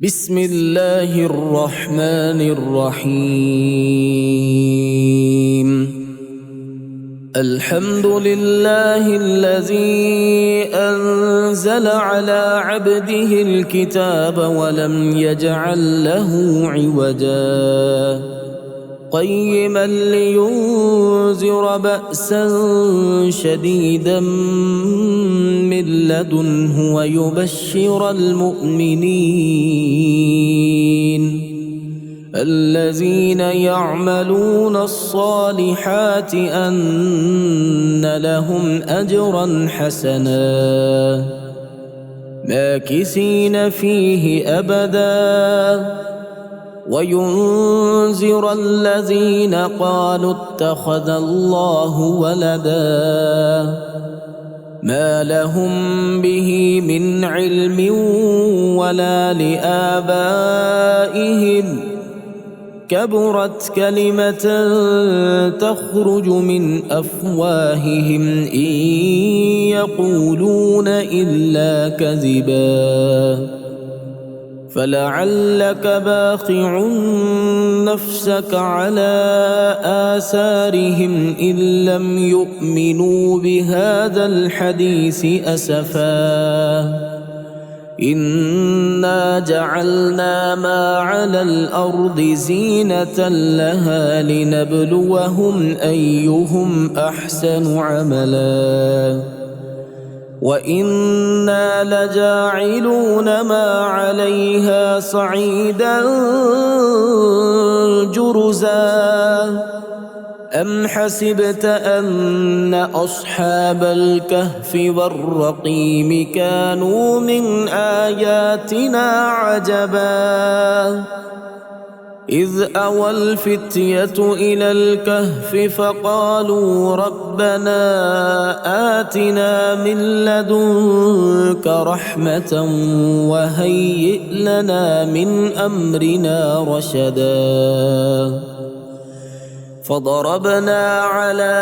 بسم الله الرحمن الرحيم. الحمد لله الذي أنزل على عبده الكتاب ولم يجعل له عوجا قيما لينذر بأسا شديدا من لدنه ويبشر المؤمنين الذين يعملون الصالحات أن لهم أجرا حسنا ماكثين فيه أبدا وينذر الذين قالوا اتخذ الله ولدا ما لهم به من علم ولا لآبائهم كبرت كلمة تخرج من أفواههم إن يقولون إلا كذبا فلعلك باخع نفسك على آثارهم إن لم يؤمنوا بهذا الحديث أسفا إنا جعلنا ما على الأرض زينة لها لنبلوهم أيهم أحسن عملا وإنا لجاعلون ما عليها صعيدا جرزا أم حسبت أن أصحاب الكهف والرقيم كانوا من آياتنا عجبا إذ أوى الفتية إلى الكهف فقالوا ربنا آتنا من لدنك رحمة وهيئ لنا من أمرنا رشدا فضربنا على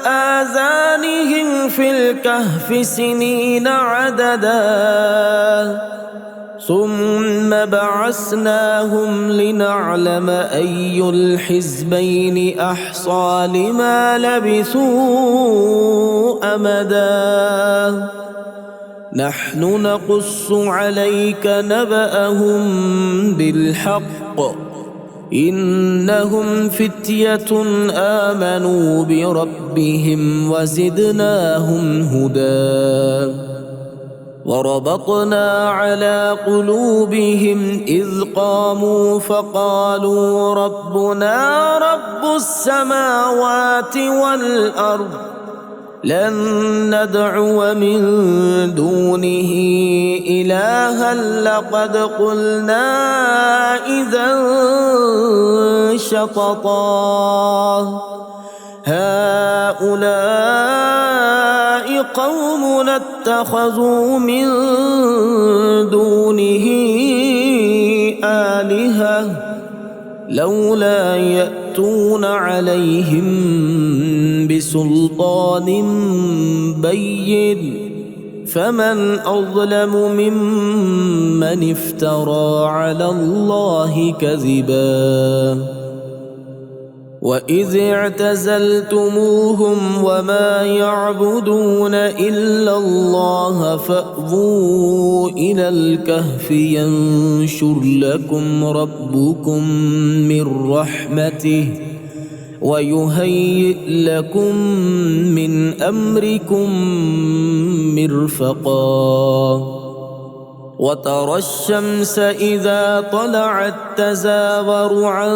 آذانهم في الكهف سنين عددا ثم بعثناهم لنعلم أي الحزبين أحصى لما لبثوا أمدا نحن نقص عليك نبأهم بالحق إنهم فتية آمنوا بربهم وزدناهم هدى وربطنا على قلوبهم إذ قاموا فقالوا ربنا رب السماوات والأرض لن ندعو من دونه إلها لقد قلنا إذا شططا هؤلاء قومنا اتخذوا من دونه آلهة لولا يأتون عليهم بسلطان بين فمن أظلم ممن افترى على الله كذبا وإذ اعتزلتموهم وما يعبدون إلا الله فأووا إلى الكهف ينشر لكم ربكم من رحمته ويهيئ لكم من أمركم مرفقا وترى الشمس إذا طلعت تزاور عن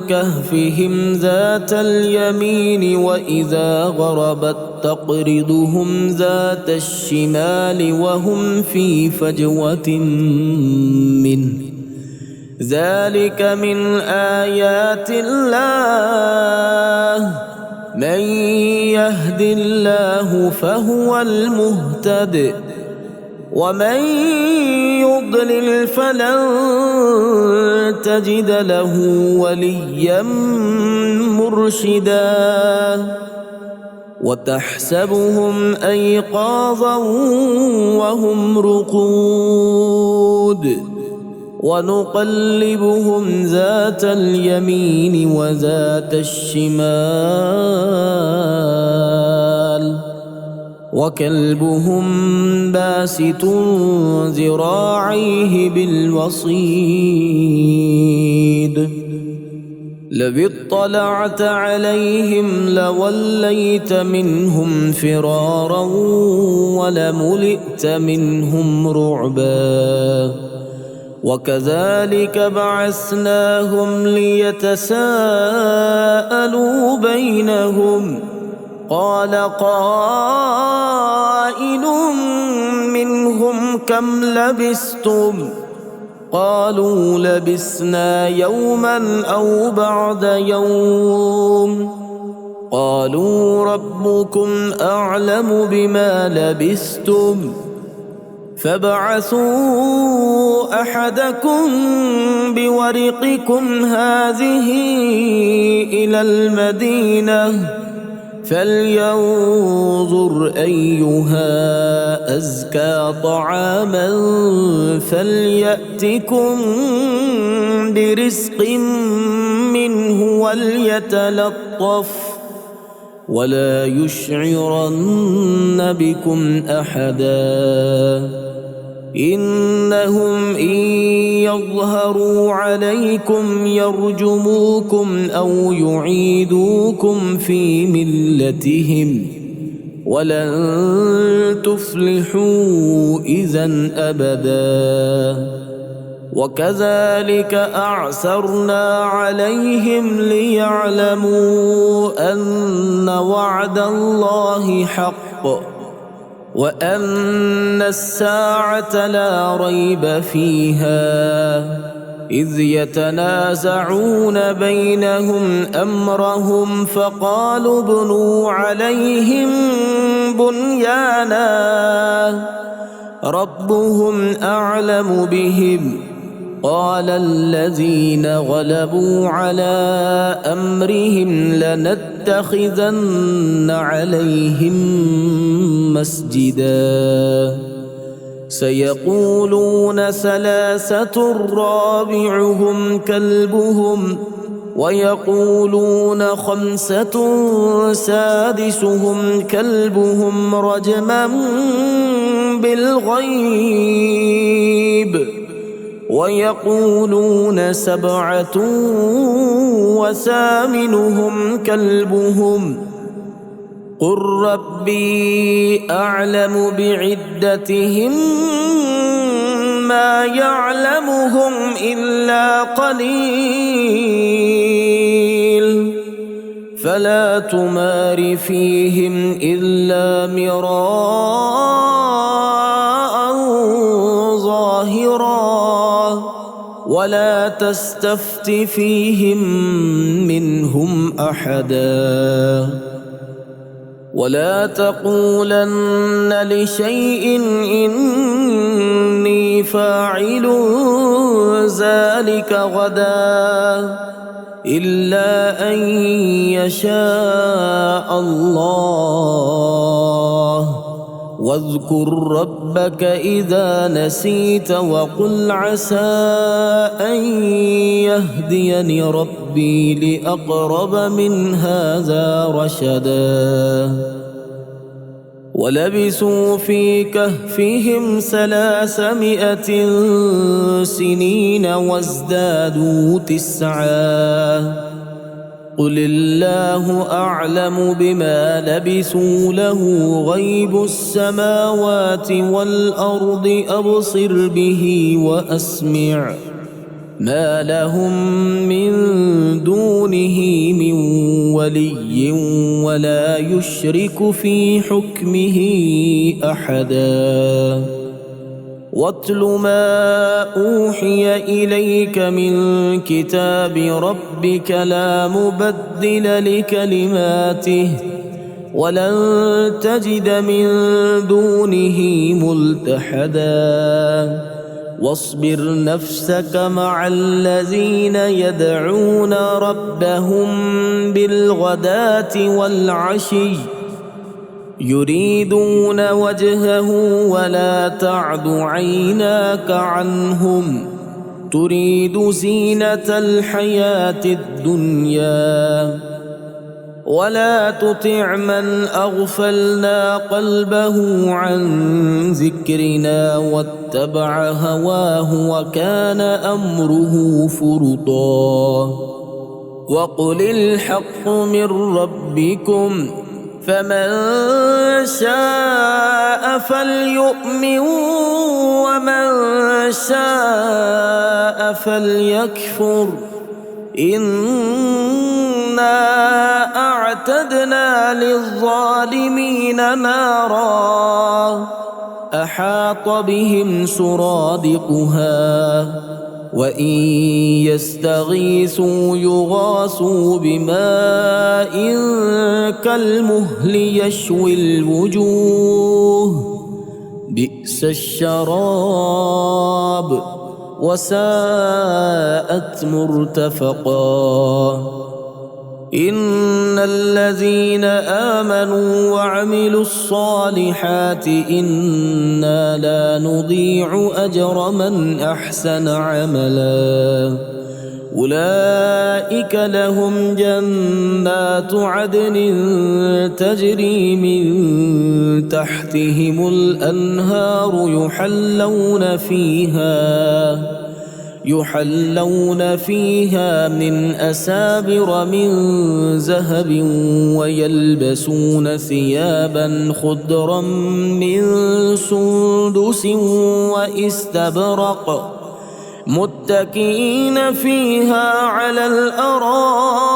كهفهم ذات اليمين وإذا غربت تقرضهم ذات الشمال وهم في فجوة منه ذلك من آيات الله من يهد الله فهو المهتد ومن يضلل فلن تجد له وليا مرشدا وتحسبهم أيقاظا وهم رقود ونقلبهم ذات اليمين وذات الشمال وكلبهم باسط ذراعيه بالوصيد لو اطلعت عليهم لوليت منهم فرارا ولملئت منهم رعبا وكذلك بعثناهم ليتساءلوا بينهم قال قائل منهم كم لبثتم قالوا لبثنا يوما أو بعض يوم قالوا ربكم أعلم بما لبثتم فابعثوا أحدكم بورقكم هذه إلى المدينة فلينظر أيها أزكى طعاما فليأتكم برزق منه وليتلطف ولا يشعرن بكم أحدا إنهم إن يظهروا عليكم يرجموكم أو يعيدوكم في ملتهم ولن تفلحوا إذن أبدا وكذلك أعثرنا عليهم ليعلموا أن وعد الله حق وأن الساعة لا ريب فيها إذ يتنازعون بينهم أمرهم فقالوا ابنوا عليهم بنيانا ربهم أعلم بهم قال الذين غلبوا على أمرهم لنتخذن عليهم مسجدا سيقولون ثلاثة رابعهم كلبهم ويقولون خمسة سادسهم كلبهم رجما بالغيب ويقولون سبعة وثامنهم كلبهم قل ربي أعلم بعدتهم ما يعلمهم إلا قليل فلا تمار فيهم إلا مراء ظاهرا ولا تستفت فيهم منهم أحدا ولا تقولن لشيء إني فاعل ذلك غدا إلا أن يشاء الله واذكر ربك إذا نسيت وقل عسى أن يهديني ربي لأقرب من هذا رشدا ولبثوا في كهفهم 300 سنين وازدادوا 9 قل الله أعلم بما لبثوا له غيب السماوات والأرض أبصر به وأسمع ما لهم من دونه من ولي ولا يشرك في حكمه أحدا واتل ما أوحي إليك من كتاب ربك لا مبدل لكلماته ولن تجد من دونه ملتحدا واصبر نفسك مع الذين يدعون ربهم بالغداة والعشي يريدون وجهه ولا تعد عيناك عنهم تريد زينة الحياة الدنيا ولا تطع من أغفلنا قلبه عن ذكرنا واتبع هواه وكان أمره فرطا وقل الحق من ربكم فمن شاء فليؤمن ومن شاء فليكفر إنا أعتدنا للظالمين نارا أحاط بهم سرادقها وإن يستغيثوا يغاثوا بماء كالمهل يشوي الوجوه بئس الشراب وساءت مرتفقا إن الذين آمنوا وعملوا الصالحات إنا لا نضيع أجر من أحسن عملا أولئك لهم جنات عدن تجري من تحتهم الأنهار يحلون فيها من أسابر من ذهب ويلبسون ثيابا خضرا من سندس واستبرق متكئين فيها على الأرائك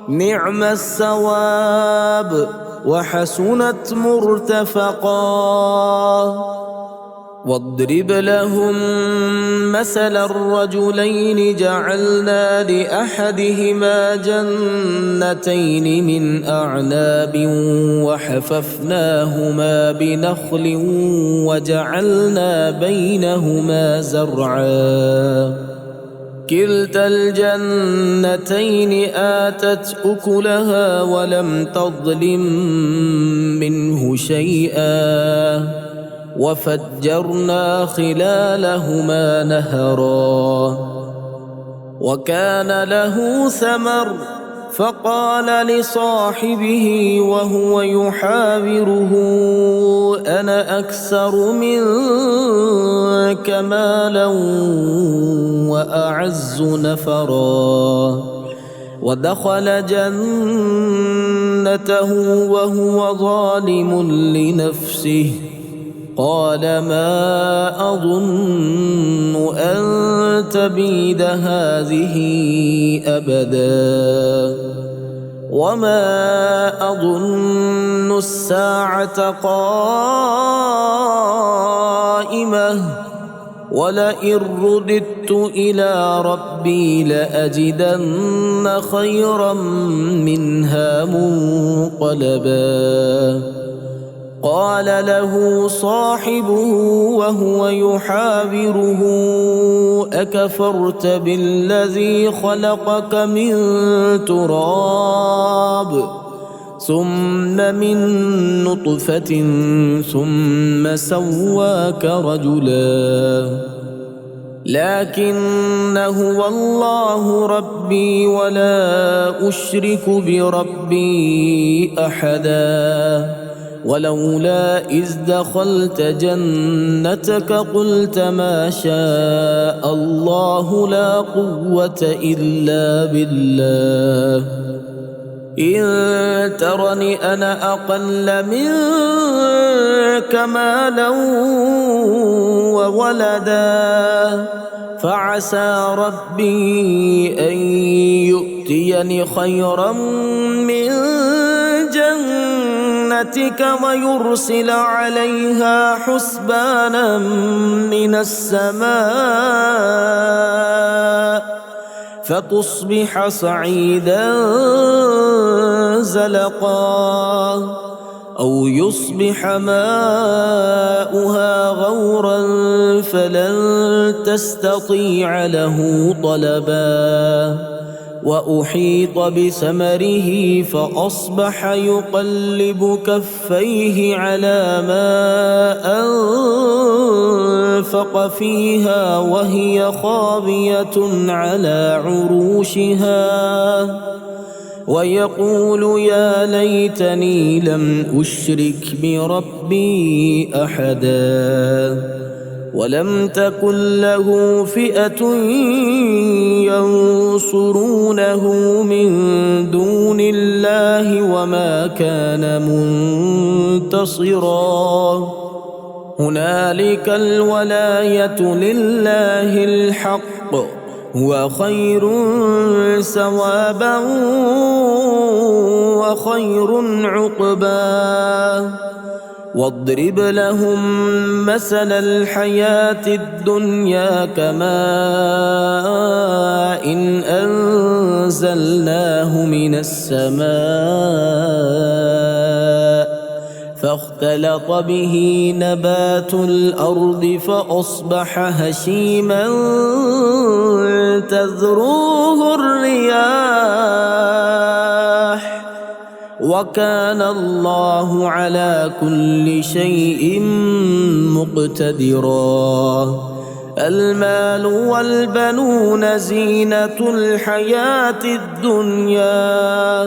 نعم الثواب وحسنت مرتفقا واضرب لهم مثل الرجلين جعلنا لأحدهما جنتين من أعناب وحففناهما بنخل وجعلنا بينهما زرعا كلتا الجنتين آتت أكلها ولم تظلم منه شيئا وفجرنا خلالهما نهرا وكان له ثمر فقال لصاحبه وهو يحاوره أنا أكثر منك مالا وأعز نفرا ودخل جنته وهو ظالم لنفسه قال ما أظن أن تبيد هذه أبدا وما أظن الساعة قائمة ولئن رددت إلى ربي لأجدن خيرا منها منقلبا قال له صاحبه وهو يحاوره أكفرت بالذي خلقك من تراب ثم من نطفة ثم سواك رجلا لكن هو الله ربي ولا أشرك بربي أحدا ولولا إذ دخلت جنتك قلت ما شاء الله لا قوة إلا بالله إن ترني أنا أقل منك مالا وولدا فعسى ربي أن يؤتيني خيرا من جنتك ويرسل عليها حسبانا من السماء فتصبح صعيدا زلقا أو يصبح ماؤها غورا فلن تستطيع له طلبا وأحيط بثمره فأصبح يقلب كفيه على ما أنفق فيها وهي خاوية على عروشها ويقول يا ليتني لم أشرك بربي أحدا ولم تكن له فئة ينصرونه من دون الله وما كان منتصرا هنالك الولاية لله الحق هو خير ثوابا وخير عقبا واضرب لهم مثل الحياة الدنيا كماء إن أنزلناه من السماء فاختلط به نبات الأرض فأصبح هشيما تذروه الرياح وكان الله على كل شيء مقتدرا المال والبنون زينة الحياة الدنيا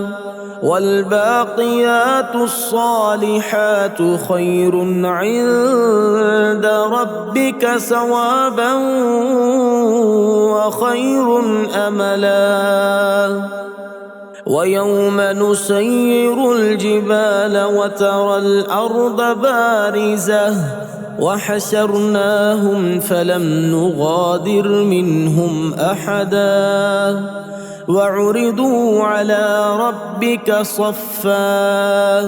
والباقيات الصالحات خير عند ربك ثوابا وخير أملا ويوم نسير الجبال وترى الأرض بارزة وحشرناهم فلم نغادر منهم أحدا وعرضوا على ربك صفا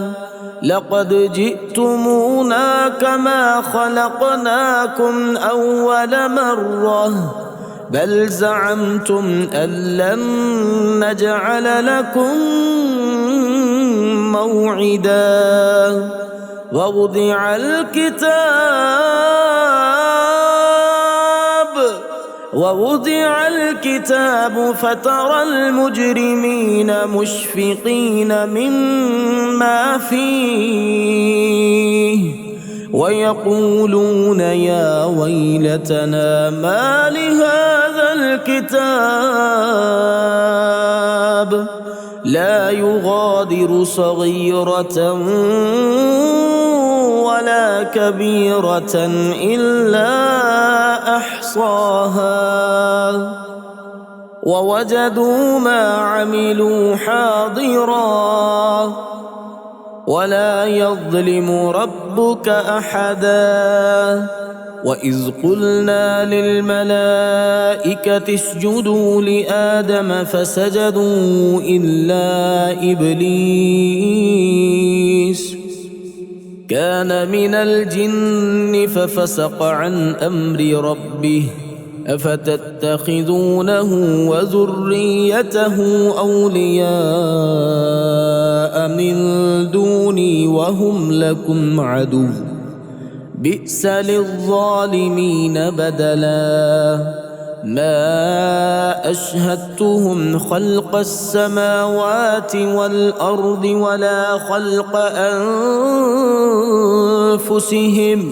لقد جئتمونا كما خلقناكم أول مرة بل زعمتم أن لن نجعل لكم موعدا ووضع الكتاب فترى المجرمين مشفقين مما فيه ويقولون يا ويلتنا ما لهذا الكتاب لا يغادر صغيرة ولا كبيرة إلا أحصاها ووجدوا ما عملوا حاضرا ولا يظلم ربك أحدا وإذ قلنا للملائكة اسجدوا لآدم فسجدوا إلا إبليس كان من الجن ففسق عن أمر ربه أفتتخذونه وذريته أولياء من دوني وهم لكم عدو بئس للظالمين بدلا ما أشهدتهم خلق السماوات والأرض ولا خلق أنفسهم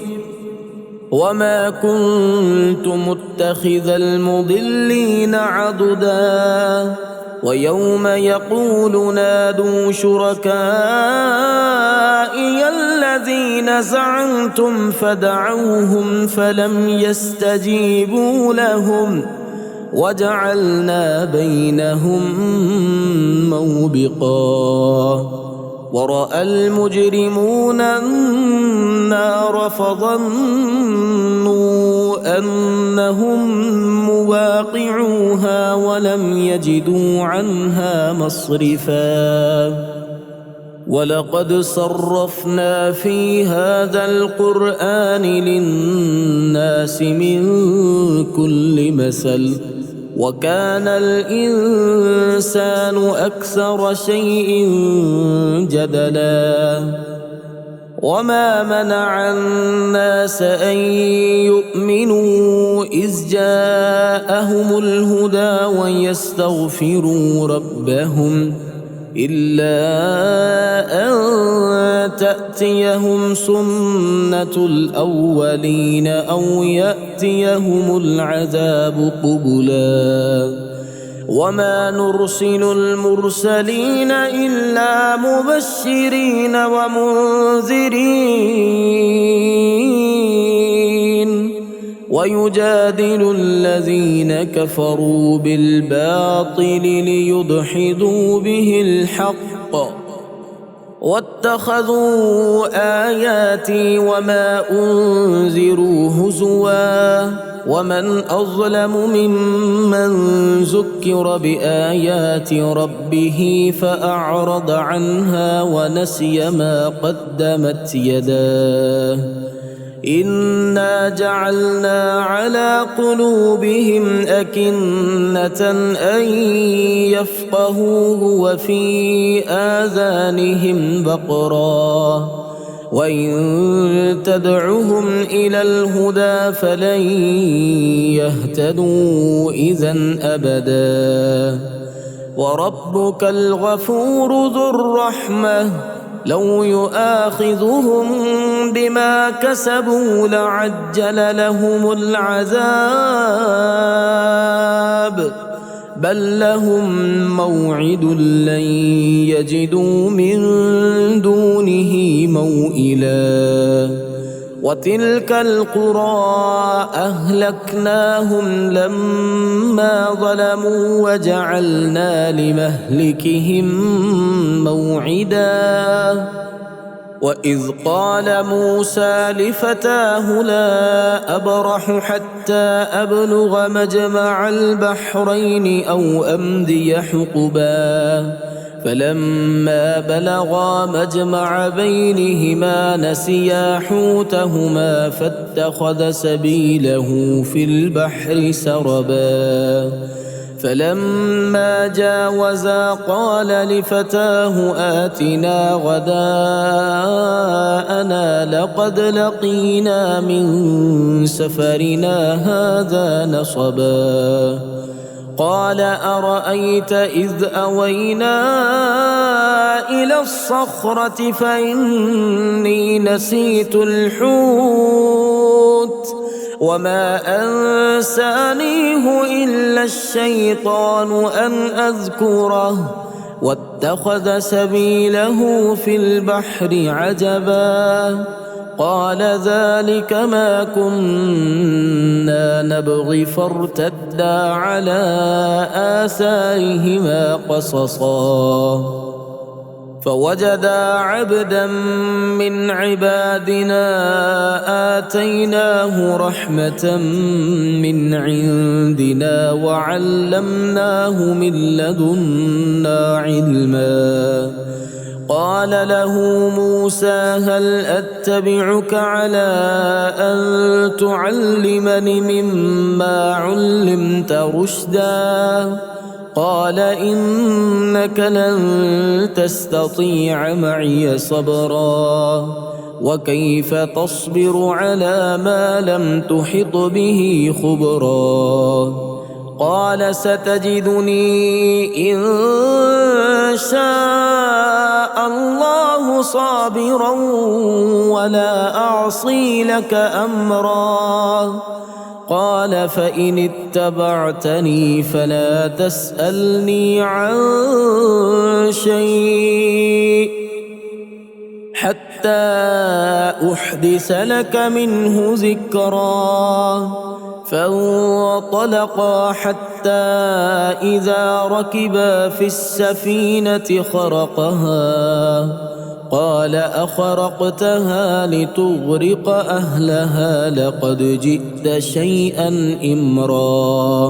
وما كنت متخذ المضلين عضدا ويوم يقول نادوا شركائي الذين زعمتم فدعوهم فلم يستجيبوا لهم وجعلنا بينهم موبقا ورأى المجرمون النار فظنوا أنهم مواقعوها ولم يجدوا عنها مصرفا ولقد صرفنا في هذا القرآن للناس من كل مثل وكان الإنسان أكثر شيء جدلا وما منع الناس أن يؤمنوا إذ جاءهم جاءهم الهدى ويستغفروا ربهم إلا أن تأتيهم سنة الأولين أو يأتيهم العذاب قبلا وما نرسل المرسلين إلا مبشرين ومنذرين ويجادل الذين كفروا بالباطل ليدحضوا به الحق واتخذوا آياتي وما أنذروا هزوا ومن أظلم ممن ذكر بآيات ربه فأعرض عنها ونسي ما قدمت يداه إنا جعلنا على قلوبهم أكنة أن يفقهوه وفي آذانهم وقرا وإن تدعهم إلى الهدى فلن يهتدوا إذن أبدا وربك الغفور ذو الرحمة لو يؤاخذهم بما كسبوا لعجل لهم العذاب بل لهم موعد لن يجدوا من دونه موئلا وتلك القرى أهلكناهم لما ظلموا وجعلنا لمهلكهم موعدا وإذ قال موسى لفتاه لا أبرح حتى أبلغ مجمع البحرين أو أمضي حقبا فلما بلغا مجمع بينهما نسيا حوتهما فاتخذ سبيله في البحر سربا فلما جاوزا قال لفتاه آتنا غداءنا لقد لقينا من سفرنا هذا نصبا قال أرأيت إذ أوينا إلى الصخرة فإني نسيت الحوت وما أنسانيه إلا الشيطان أن أذكره واتخذ سبيله في البحر عجبا قال ذلك ما كنا نبغي فارتدا على آثارهما قصصا فوجدا عبدا من عبادنا آتيناه رحمة من عندنا وعلمناه من لدنا علما قال له موسى هل أتبعك على أن تعلمني مما علمت رشدا قال إنك لن تستطيع معي صبرا وكيف تصبر على ما لم تحط به خبرا قال ستجدني إن شاء الله صابرا ولا أعصي لك أمرا قال فإن اتبعتني فلا تسألني عن شيء حتى أحدث لك منه ذكرا فانطلقا حتى إذا ركبا في السفينة خرقها قال أخرقتها لتغرق أهلها لقد جئت شيئا إمرا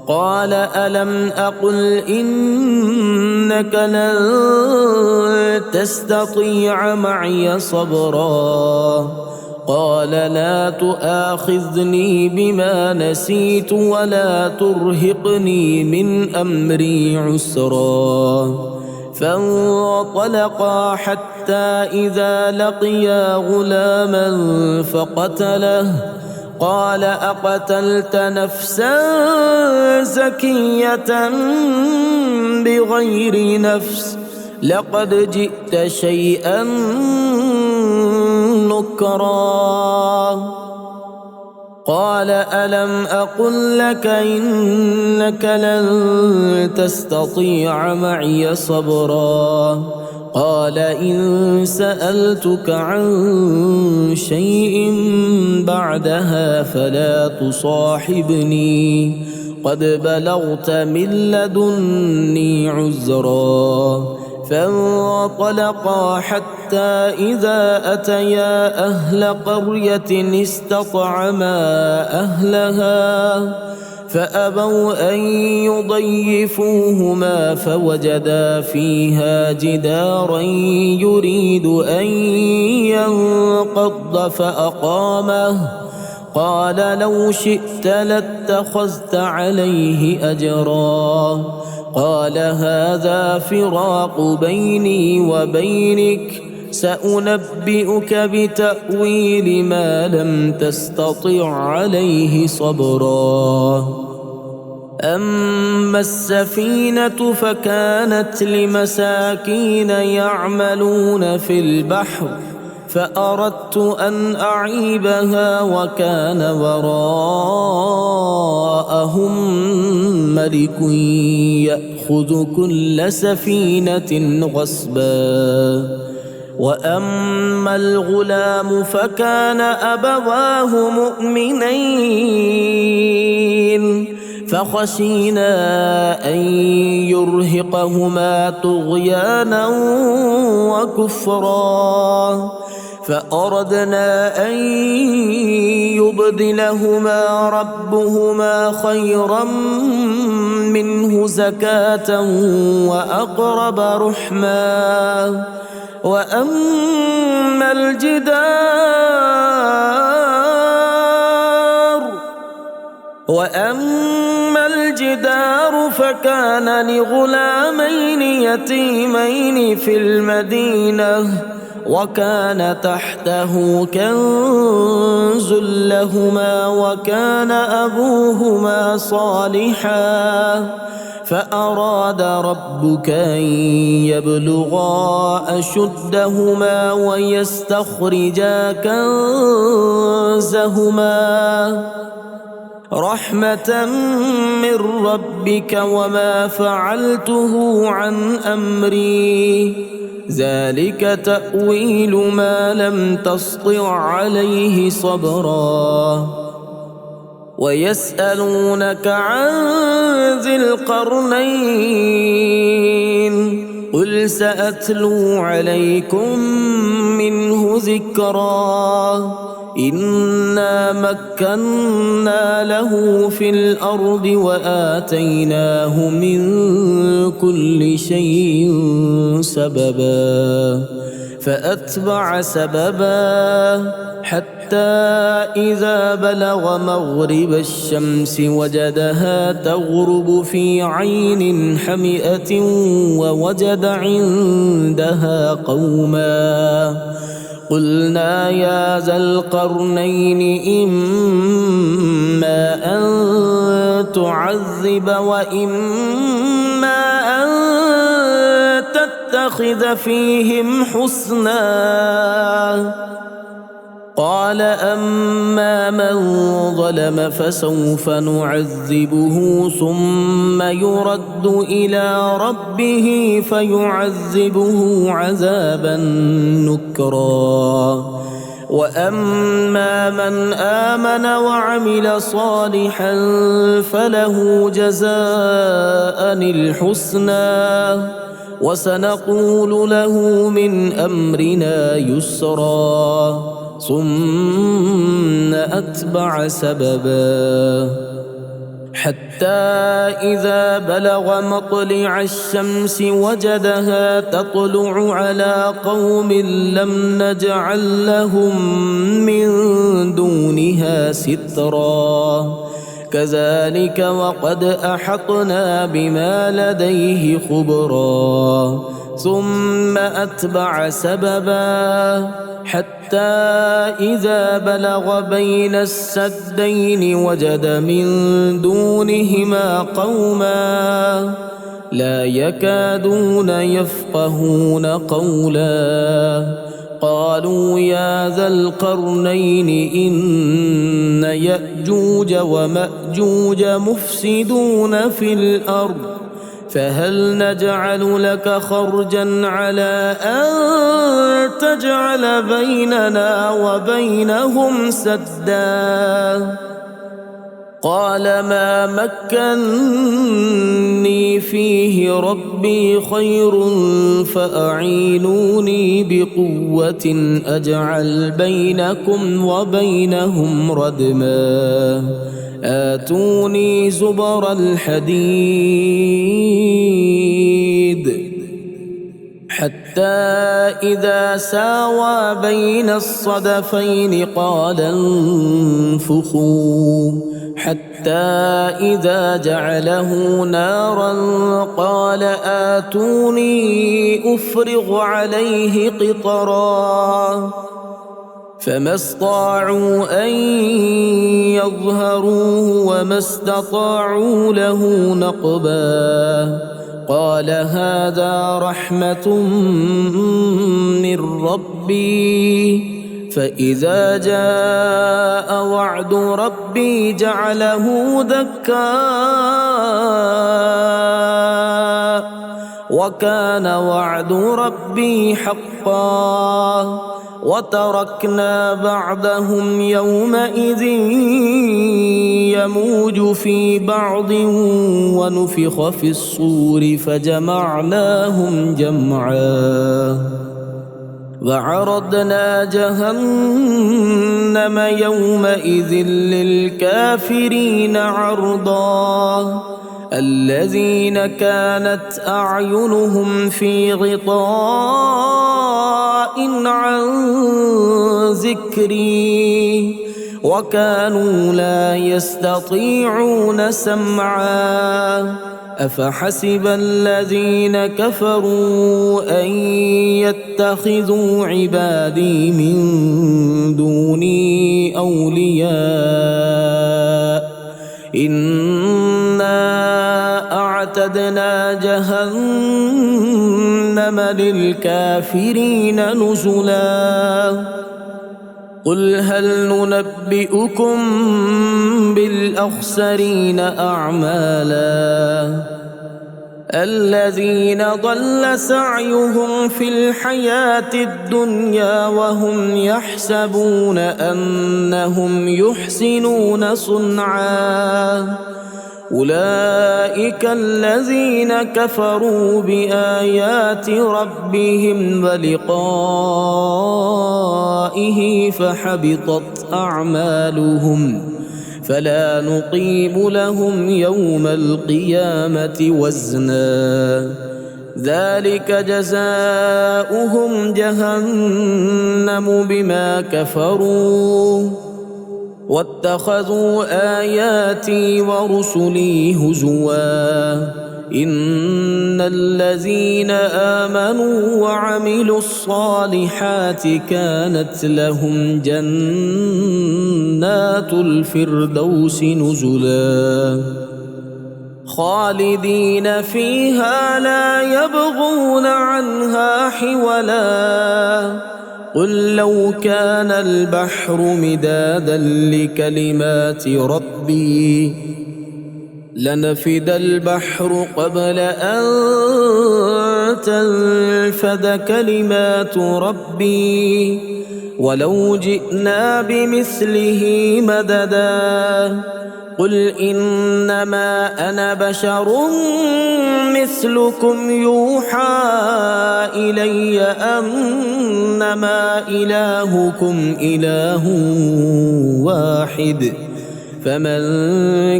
قال ألم أقل إنك لن تستطيع معي صبرا قال لا تؤاخذني بما نسيت ولا ترهقني من أمري عسرا فانطلقا حتى إذا لقيا غلاما فقتله قال أقتلت نفسا زكية بغير نفس لقد جئت شيئا نكرا. قال ألم أقل لك إنك لن تستطيع معي صبرا. قال إن سألتك عن شيء بعدها فلا تصاحبني قد بلغت من لدني عذرا. فانطلقا حتى إذا أتيا أهل قرية استطعما أهلها فأبوا أن يضيفوهما فوجدا فيها جدارا يريد أن ينقض فأقامه. قال لو شئت لاتخذت عليه أجرا. قال هذا فراق بيني وبينك سأنبئك بتأويل ما لم تستطع عليه صبرا. أما السفينة فكانت لمساكين يعملون في البحر فأردت أن أعيبها وكان وراءهم ملك يأخذ كل سفينة غصبا. وأما الغلام فكان أبواه مؤمنين فخشينا أن يرهقهما طغيانا وكفرا فأردنا أن يبدلهما ربهما خيرا منه زكاة وأقرب رحما. وأما الجدار فكان لغلامين يتيمين في المدينة وكان تحته كنز لهما وكان أبوهما صالحا فأراد ربك أن يبلغا أشدهما ويستخرجا كنزهما رحمة من ربك وما فعلته عن أمري ذلك تأويل ما لم تسطع عليه صبرا. ويسألونك عن ذي القرنين قل سأتلو عليكم منه ذكرا. إنا مكنا له في الأرض وآتيناه من كل شيء سببا فأتبع سببا حتى إذا بلغ مغرب الشمس وجدها تغرب في عين حمئة ووجد عندها قوما قلنا يا ذا القرنين إما أن تعذب وإما أن تتخذ فيهم حسنا. قال أما من ظلم فسوف نعذبه ثم يرد إلى ربه فيعذبه عذابا نكرا. وأما من آمن وعمل صالحا فله جزاء الحسنى وسنقول له من أمرنا يسرا. ثم أتبع سببا حتى إذا بلغ مطلع الشمس وجدها تطلع على قوم لم نجعل لهم من دونها سترا كذلك وقد أحطنا بما لديه خبرا. ثم أتبع سببا حتى حتى إذا بلغ بين السدين وجد من دونهما قوما لا يكادون يفقهون قولا قالوا يا ذا القرنين إن يأجوج ومأجوج مفسدون في الأرض فهل نجعل لك خرجا على أن تجعل بيننا وبينهم سدا قال ما مكنني فيه ربي خير فأعينوني بقوة أجعل بينكم وبينهم ردما آتوني زبر الحديد حتى إذا ساوى بين الصدفين قال انفخوا حتى إذا جعله نارا قال آتوني أفرغ عليه قطرا فما استطاعوا أن يظهروه وما استطاعوا له نقبا قال هذا رحمة من ربي فإذا جاء وعد ربي جعله دكا وكان وعد ربي حقا وتركنا بعضهم يومئذ يموج في بعض ونفخ في الصور فجمعناهم جمعا وعرضنا جهنم يومئذ للكافرين عرضا الذين كانت أعينهم في غطاء عن ذكري وكانوا لا يستطيعون سمعا أفحسب الذين كفروا أن يتخذوا عبادي من دوني أولياء إنا أعتدنا جهنم للكافرين نزلا قل هل ننبئكم بالأخسرين أعمالا الذين ضل سعيهم في الحياة الدنيا وهم يحسبون أنهم يحسنون صنعا أولئك الذين كفروا بآيات ربهم ولقائه فحبطت أعمالهم فلا نقيم لهم يوم القيامة وزنا ذلك جزاؤهم جهنم بما كفروا واتخذوا آياتي ورسلي هزوا إن الذين آمنوا وعملوا الصالحات كانت لهم جنات الفردوس نزلا خالدين فيها لا يبغون عنها حولا قل لو كان البحر مدادا لكلمات ربي لنفد البحر قبل أن تنفد كلمات ربي ولو جئنا بمثله مددا قل إنما أنا بشر مثلكم يوحى إلي أنما إلهكم إله واحد فمن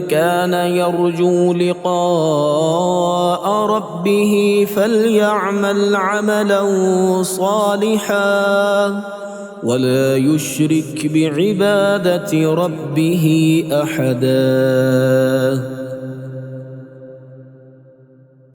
كان يرجو لقاء ربه فليعمل عملا صالحا ولا يشرك بعبادة ربه أحدا.